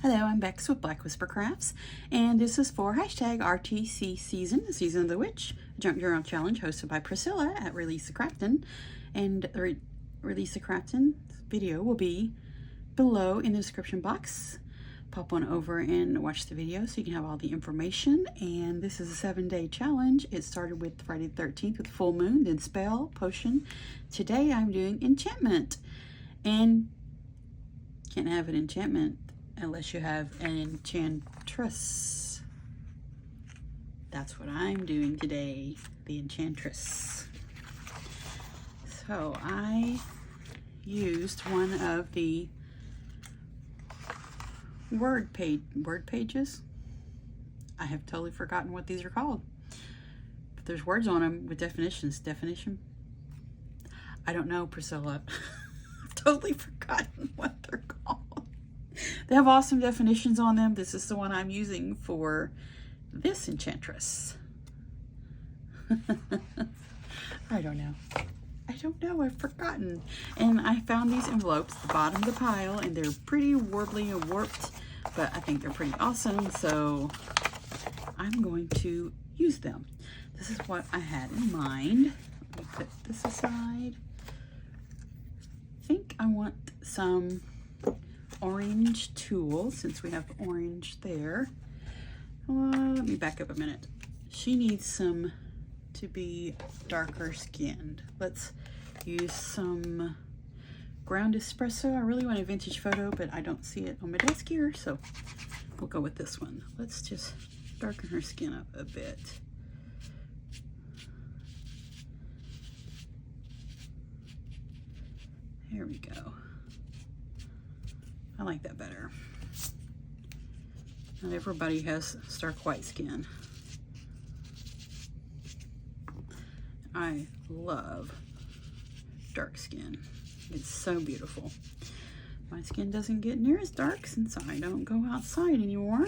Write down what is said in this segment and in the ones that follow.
Hello, I'm Bex with Black Whisper Crafts, and this is for hashtag RTC Season, the Season of the Witch, a junk journal challenge hosted by Priscilla at Release a Craftin', and the Release a Craftin' video will be below in the description box. Pop on over and watch the video so you can have all the information. And this is a 7-day challenge. It started with Friday the 13th with full moon, then spell, potion. Today I'm doing enchantment, and can't have an enchantment unless you have an enchantress. That's what I'm doing today, the enchantress. So I used one of the word pages. I have totally forgotten what these are called, but there's words on them with definitions. I don't know, Priscilla. I've totally forgotten what they're called. They have awesome definitions on them. This is the one I'm using for this enchantress. I don't know. I've forgotten. And I found these envelopes at the bottom of the pile, and they're pretty warbly and warped, but I think they're pretty awesome, so I'm going to use them. This is what I had in mind. Let me put this aside. I think I want some orange tulle, since we have orange there. Let me back up a minute. She needs some to be darker skinned. Let's use some ground espresso. I really want a vintage photo, but I don't see it on my desk here, so we'll go with this one. Let's just darken her skin up a bit. There we go. I like that better. Not everybody has stark white skin. I love dark skin. It's so beautiful. My skin doesn't get near as dark since I don't go outside anymore.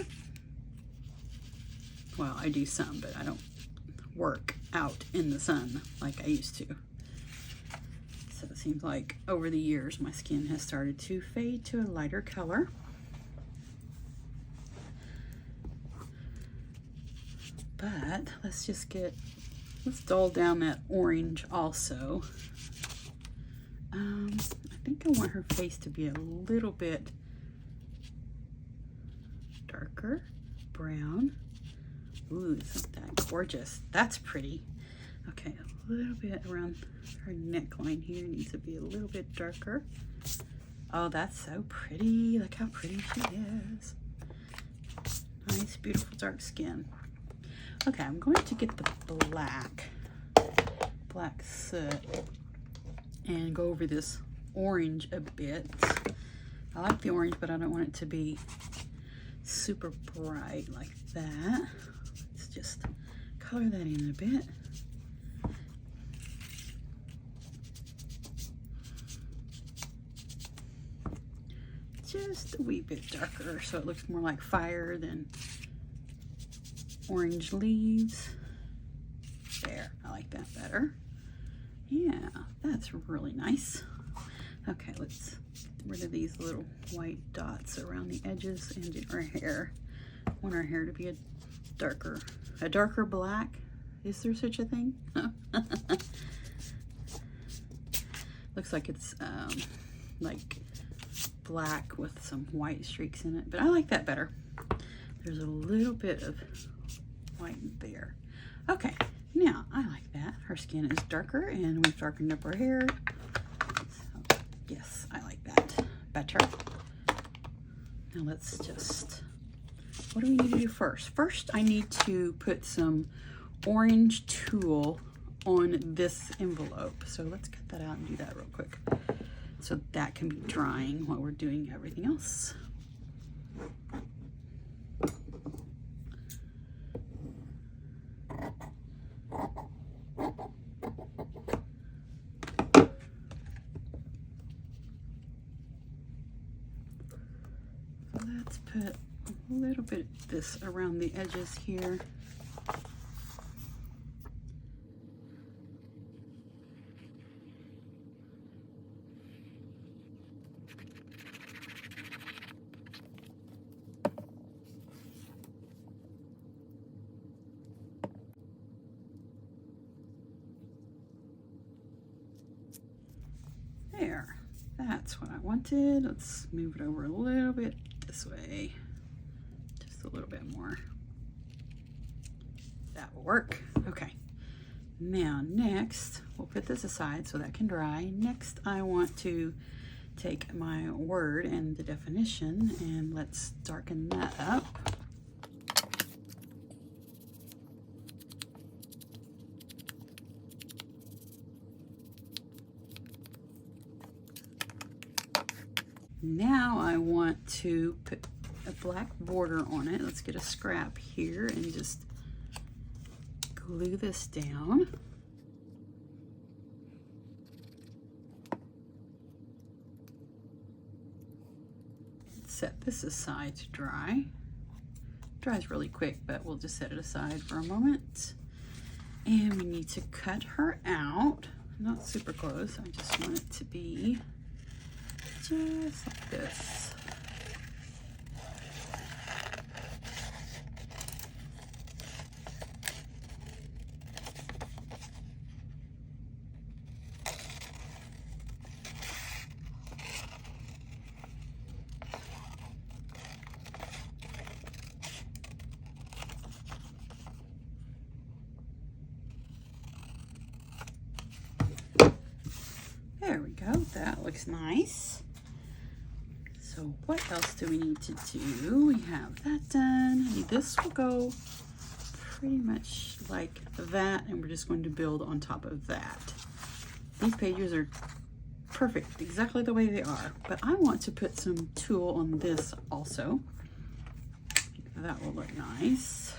Well, I do some, but I don't work out in the sun like I used to. So it seems like over the years my skin has started to fade to a lighter color. But let's dull down that orange also. I think I want her face to be a little bit darker brown. Ooh, isn't that gorgeous? That's pretty. Okay, a little bit around her neckline here needs to be a little bit darker. Oh, that's so pretty. Look how pretty she is. Nice, beautiful dark skin. Okay, I'm going to get the black soot and go over this orange a bit. I like the orange, but I don't want it to be super bright like that. Let's just color that in a bit. Just a wee bit darker so it looks more like fire than orange leaves. There, I like that better. Yeah, that's really nice. Okay, let's get rid of these little white dots around the edges and in our hair. I want our hair to be a darker black. Is there such a thing? Looks like it's like black with some white streaks in it, but I like that better. There's a little bit of white there. Okay, now I like that. Her skin is darker and we've darkened up her hair. So, yes, I like that better. Now let's just, what do we need to do first? First, I need to put some orange tulle on this envelope. So let's cut that out and do that real quick, so that can be drying while we're doing everything else. Let's put a little bit of this around the edges here. That's what I wanted. Let's move it over a little bit this way. Just a little bit more. That will work. Okay. Now next, we'll put this aside so that can dry. Next, I want to take my word and the definition, and let's darken that up. Now I want to put a black border on it. Let's get a scrap here and just glue this down. Set this aside to dry. Dries really quick, but we'll just set it aside for a moment. And we need to cut her out. Not super close. I just want it to be just like this. There we go. That looks nice. So what else do we need to do? We have that done. This will go pretty much like that, and we're just going to build on top of that. These pages are perfect, exactly the way they are, but I want to put some tulle on this also. That will look nice.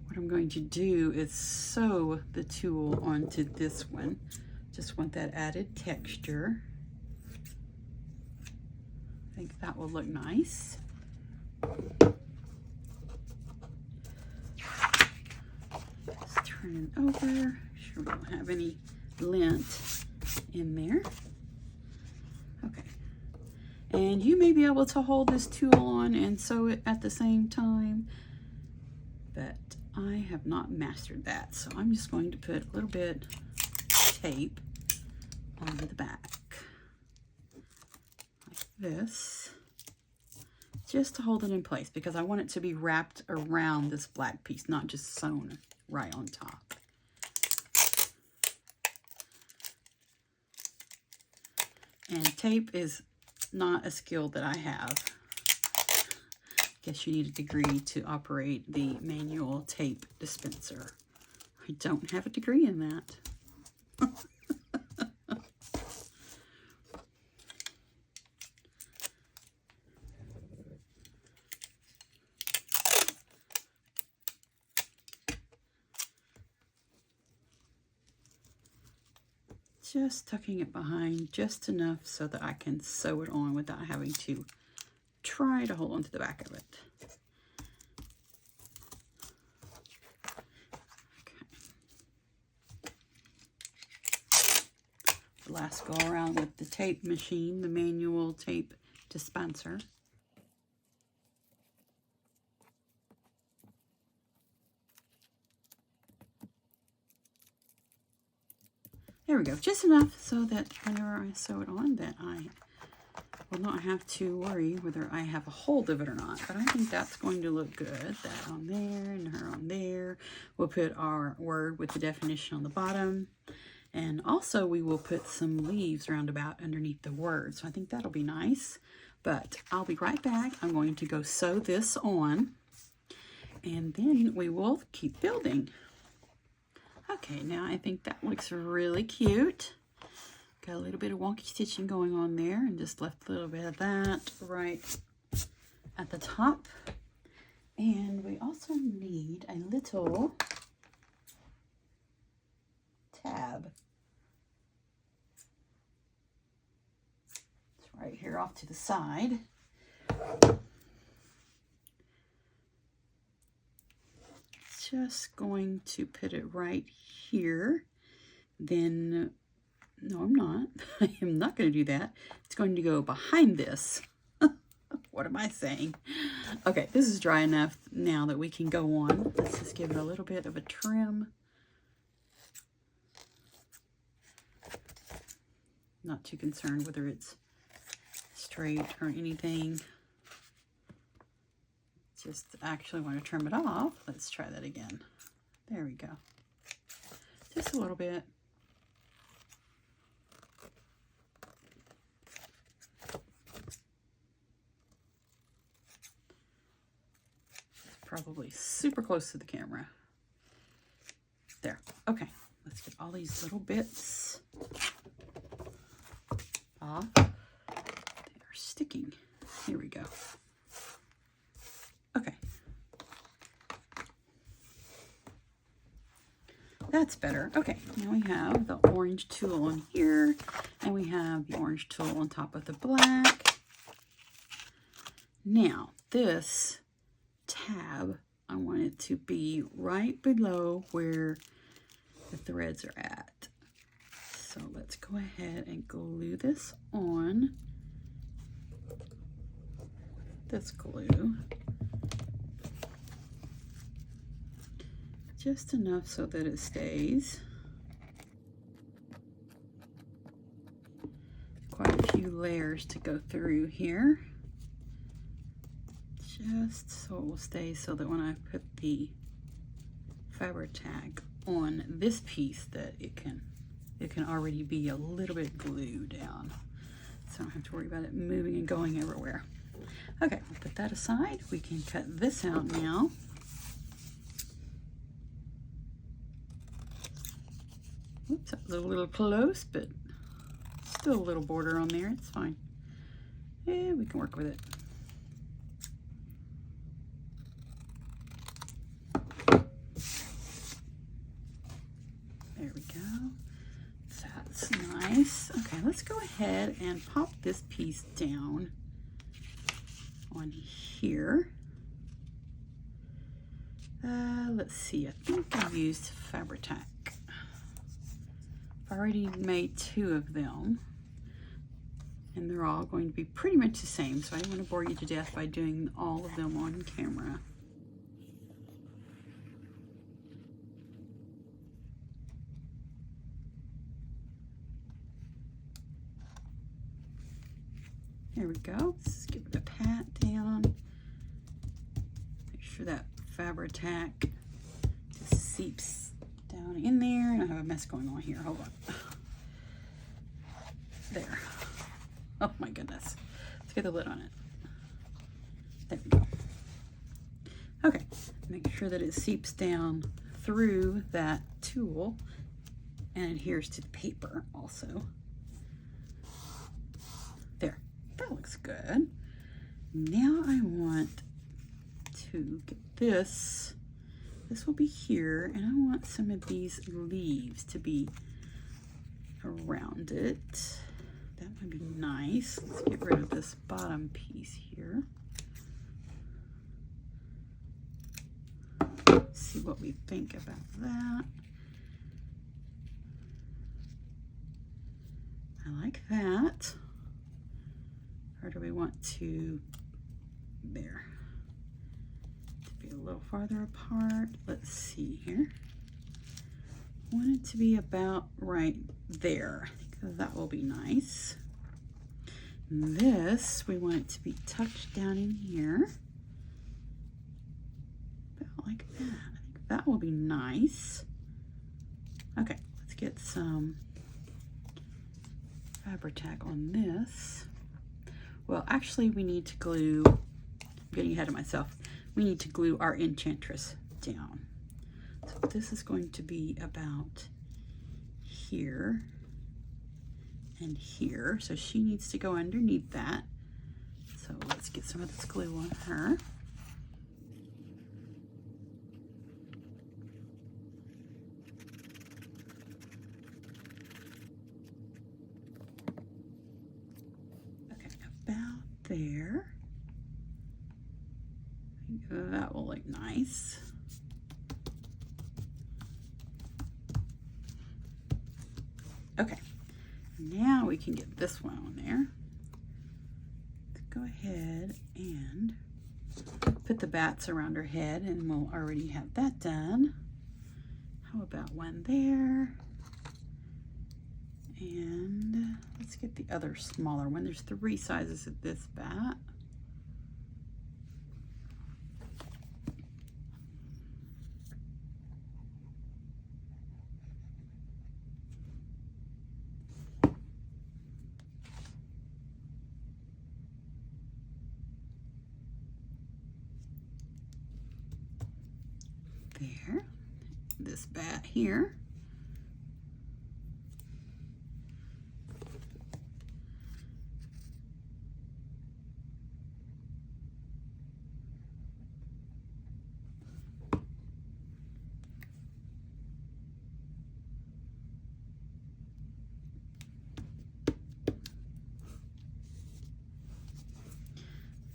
What I'm going to do is sew the tulle onto this one. Just want that added texture. I think that will look nice. Just turn it over. Sure we don't have any lint in there. Okay. And you may be able to hold this tulle on and sew it at the same time, but I have not mastered that. So I'm just going to put a little bit of tape on the back, like this, just to hold it in place, because I want it to be wrapped around this black piece, not just sewn right on top. And tape is not a skill that I have. Guess you need a degree to operate the manual tape dispenser. I don't have a degree in that. Just tucking it behind just enough so that I can sew it on without having to try to hold on to the back of it. Okay. The last go around with the tape machine, the manual tape dispenser. There we go, just enough so that whenever I sew it on, that I will not have to worry whether I have a hold of it or not. But I think that's going to look good. That on there and her on there. We'll put our word with the definition on the bottom. And also we will put some leaves roundabout underneath the word. So I think that'll be nice. But I'll be right back. I'm going to go sew this on, and then we will keep building. Okay, now I think that looks really cute. Got a little bit of wonky stitching going on there, and just left a little bit of that right at the top. And we also need a little tab. It's right here off to the side. Just going to put it right here. Then, no, I'm not. I am not going to do that. It's going to go behind this. What am I saying? Okay, this is dry enough now that we can go on. Let's just give it a little bit of a trim. Not too concerned whether it's straight or anything. Just actually want to trim it off. Let's try that again. There we go. Just a little bit. Probably super close to the camera. There. Okay. Let's get all these little bits off. They are sticking. Here we go. Okay. That's better. Okay. Now we have the orange tulle on here, and we have the orange tulle on top of the black. Now, this tab, I want it to be right below where the threads are at. So let's go ahead and glue this on. This glue. Just enough so that it stays. Quite a few layers to go through here. Just so it will stay, so that when I put the fabric tag on this piece, that it can already be a little bit glued down, so I don't have to worry about it moving and going everywhere. Okay, we'll put that aside. We can cut this out now. Oops, that was a little close, but still a little border on there. It's fine. Yeah, we can work with it. There we go. That's nice. Okay, let's go ahead and pop this piece down on here. Let's see, I think I used Fabri-Tac. I've already made 2 of them, and they're all going to be pretty much the same, so I don't want to bore you to death by doing all of them on camera. There we go. Let's give it a pat down. Make sure that Fabri-Tac just seeps down in there. And I have a mess going on here. Hold on. There. Oh my goodness. Let's get the lid on it. There we go. Okay. Make sure that it seeps down through that tulle and adheres to the paper also. There. That looks good. Now I want to get this. This will be here, and I want some of these leaves to be around it. That would be nice. Let's get rid of this bottom piece here. See what we think about that. I like that. Or do we want to, there, to be a little farther apart? Let's see here. I want it to be about right there. I think that will be nice. And this, we want it to be tucked down in here. About like that. I think that will be nice. Okay, let's get some Fabri-Tac on this. Well, actually, we need to glue, I'm getting ahead of myself. We need to glue our enchantress down. So this is going to be about here and here. So she needs to go underneath that. So let's get some of this glue on her. There. I think that will look nice. Okay, now we can get this one on there. Let's go ahead and put the bats around her head, and we'll already have that done. How about one there? And let's get the other smaller one. There's 3 sizes of this bat. There. This bat here.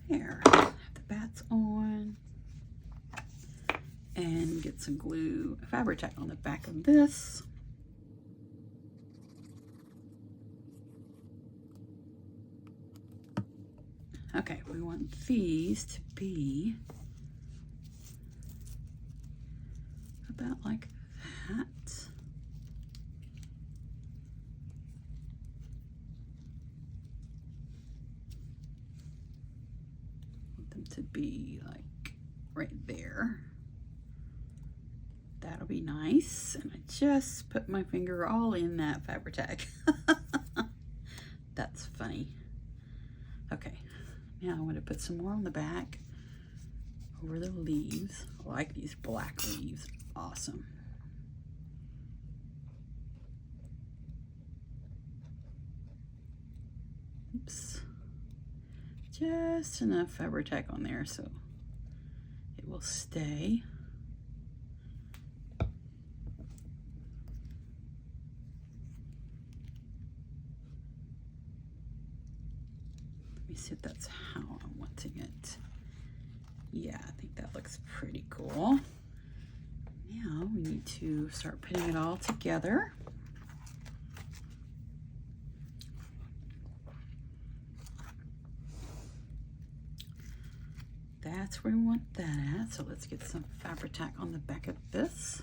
There, have the bats on, and get some glue, Fabri-Tac on the back of this. Okay, we want these to be about like that. To be like right there. That'll be nice. And I just put my finger all in that Fabri-Tac. That's funny. Okay, now I'm going to put some more on the back over the leaves. I like these black leaves. Awesome. Oops. Just enough Fabri-Tac on there so it will stay. Let me see if that's how I'm wanting it. Yeah, I think that looks pretty cool. Now we need to start putting it all together. That's where we want that at. So let's get some Fabri-Tac on the back of this.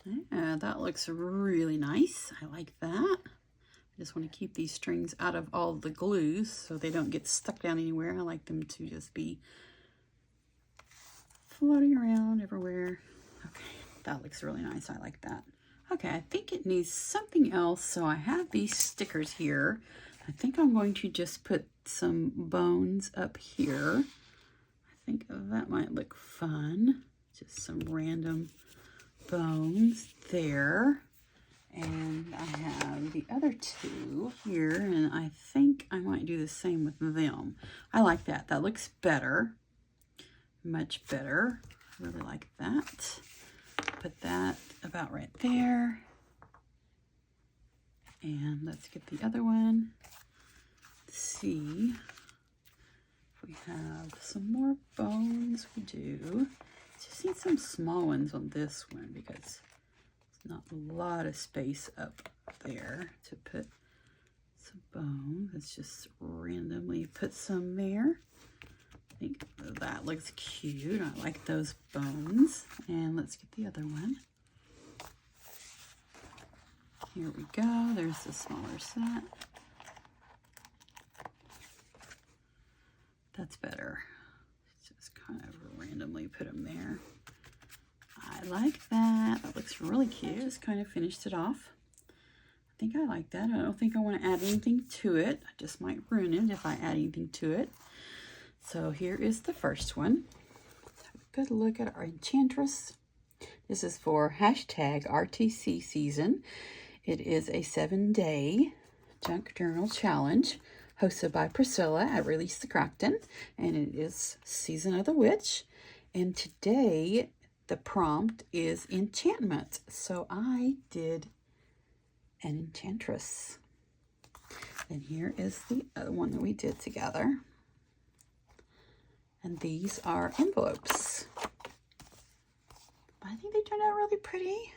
Yeah, that looks really nice. I like that. I just want to keep these strings out of all the glues so they don't get stuck down anywhere. I like them to just be floating around everywhere. Okay, that looks really nice. I like that. Okay, I think it needs something else. So I have these stickers here. I think I'm going to just put some bones up here. I think that might look fun. Just some random bones there. And I have the other 2 here, and I think I might do the same with them. I like that. That looks better. Much better. I really like that. Put that about right there. And let's get the other one. Let's see if we have some more bones. We do. Just need some small ones on this one because not a lot of space up there to put some bone. Let's just randomly put some there. I think that looks cute. I like those bones. And let's get the other one. Here we go. There's the smaller set. That's better. Just kind of randomly put them there. I like that. That looks really cute. Just kind of finished it off. I think I like that. I don't think I want to add anything to it. I just might ruin it if I add anything to it. So here is the first one. Let's have a good look at our Enchantress. This is for hashtag RTC season. It is a 7-day junk journal challenge hosted by Priscilla at Release the Kraken. And it is Season of the Witch. And today the prompt is enchantment. So I did an Enchantress. And here is the other one that we did together. And these are envelopes. I think they turned out really pretty.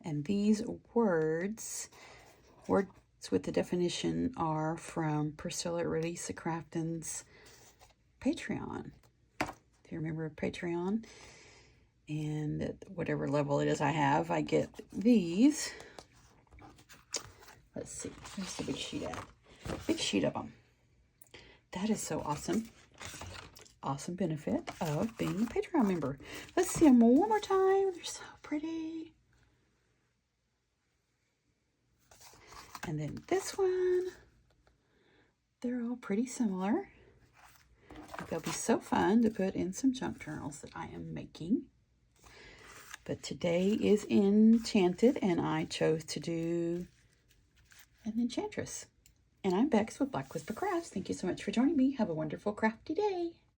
And these words with the definition are from Priscilla Release Crafton's Patreon. Do you remember Patreon? And at whatever level it is I have, I get these. Let's see, where's the big sheet at? Big sheet of them. That is so awesome. Awesome benefit of being a Patreon member. Let's see them one more time. They're so pretty. And then this one. They're all pretty similar. I think they'll be so fun to put in some junk journals that I am making. But today is Enchanted, and I chose to do an Enchantress. And I'm Bex with Black Whisper Crafts. Thank you so much for joining me. Have a wonderful crafty day.